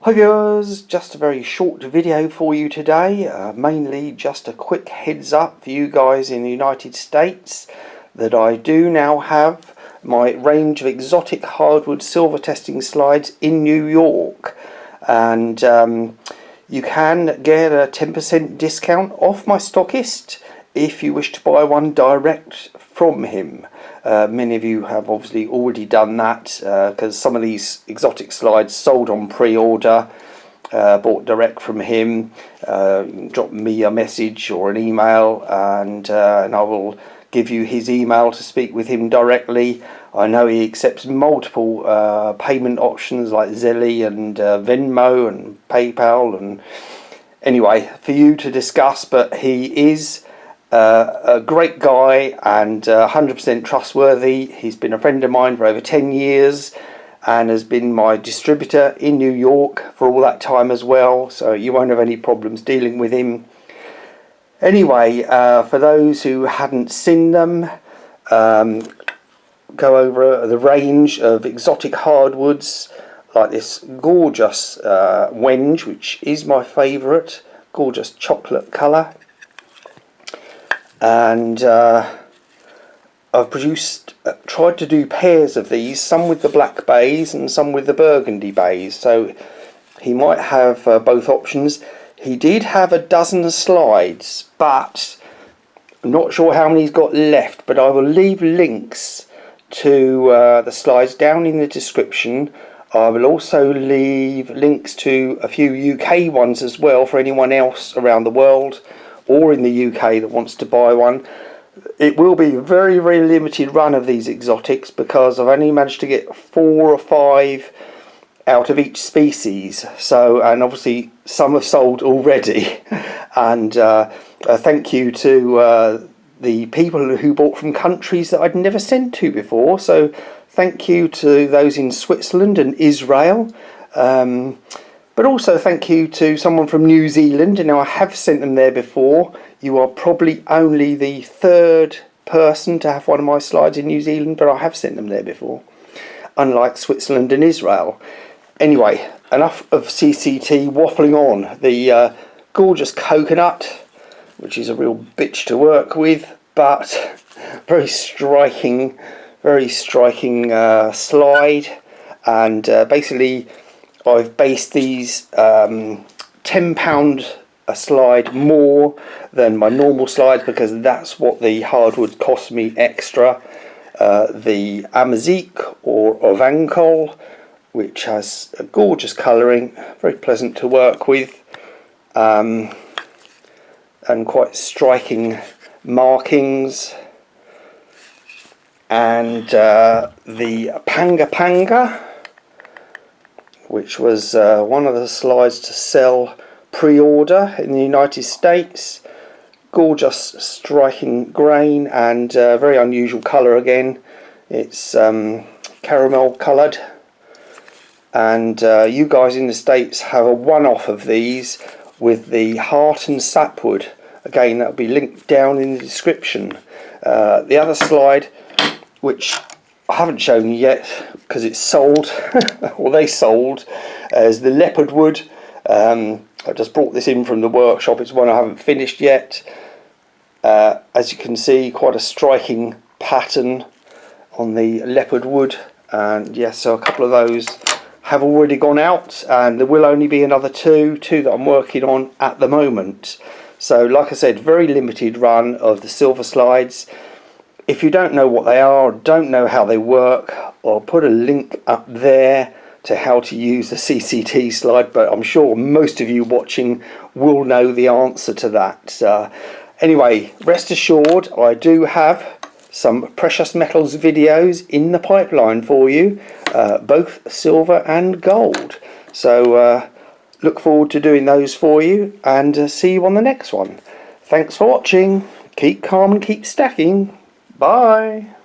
Hi viewers, just a very short video for you today, mainly just a quick heads up for you guys in the United States that I do now have my range of exotic hardwood silver testing slides in New York, and you can get a 10% discount off my stockist if you wish to buy one direct from him. Many of you have obviously already done that because some of these exotic slides sold on pre-order, bought direct from him. Drop me a message or an email and I will give you his email to speak with him directly. I know he accepts multiple payment options like Zelle and Venmo and PayPal, and anyway, for you to discuss, but he is a great guy and 100% trustworthy. He's been a friend of mine for over 10 years and has been my distributor in New York for all that time as well, so you won't have any problems dealing with him. Anyway, for those who hadn't seen them, go over the range of exotic hardwoods like this gorgeous wenge, which is my favourite, gorgeous chocolate colour. And I've tried to do pairs of these, some with the black bays and some with the burgundy bays, so he might have both options. He did have a dozen slides, but I'm not sure how many he's got left, but I will leave links to the slides down in the description. I will also leave links to a few UK ones as well for anyone else around the world or in the UK that wants to buy one. It will be a very, very limited run of these exotics because I've only managed to get 4 or 5 out of each species. So, and obviously some have sold already. And thank you to the people who bought from countries that I'd never sent to before. So thank you to those in Switzerland and Israel. But also thank you to someone from New Zealand. Now, I have sent them there before. You are probably only the 3rd person to have one of my slides in New Zealand, but I have sent them there before, unlike Switzerland and Israel. Anyway, enough of CCT waffling on. The gorgeous coconut, which is a real bitch to work with, but very striking slide. And basically I've based these £10 a slide more than my normal slides because that's what the hardwood cost me extra. The Amazique or Ovancol, which has a gorgeous colouring, very pleasant to work with, and quite striking markings. And the Panga Panga, which was one of the slides to sell pre-order in the United States. Gorgeous striking grain and very unusual colour again. It's caramel coloured, and you guys in the States have a one-off of these with the heart and sapwood. Again, that will be linked down in the description. The other slide, which I haven't shown you yet because it's sold, or they sold, as the leopard wood. I just brought this in from the workshop. It's one I haven't finished yet. As you can see, quite a striking pattern on the leopard wood, and yes, so a couple of those have already gone out, and there will only be another two that I'm working on at the moment. So like I said, very limited run of the silver slides. If you don't know what they are, or don't know how they work, I'll put a link up there to how to use the CCT slide, but I'm sure most of you watching will know the answer to that. Anyway, rest assured, I do have some precious metals videos in the pipeline for you, both silver and gold. So look forward to doing those for you, and see you on the next one. Thanks for watching. Keep calm and keep stacking. Bye.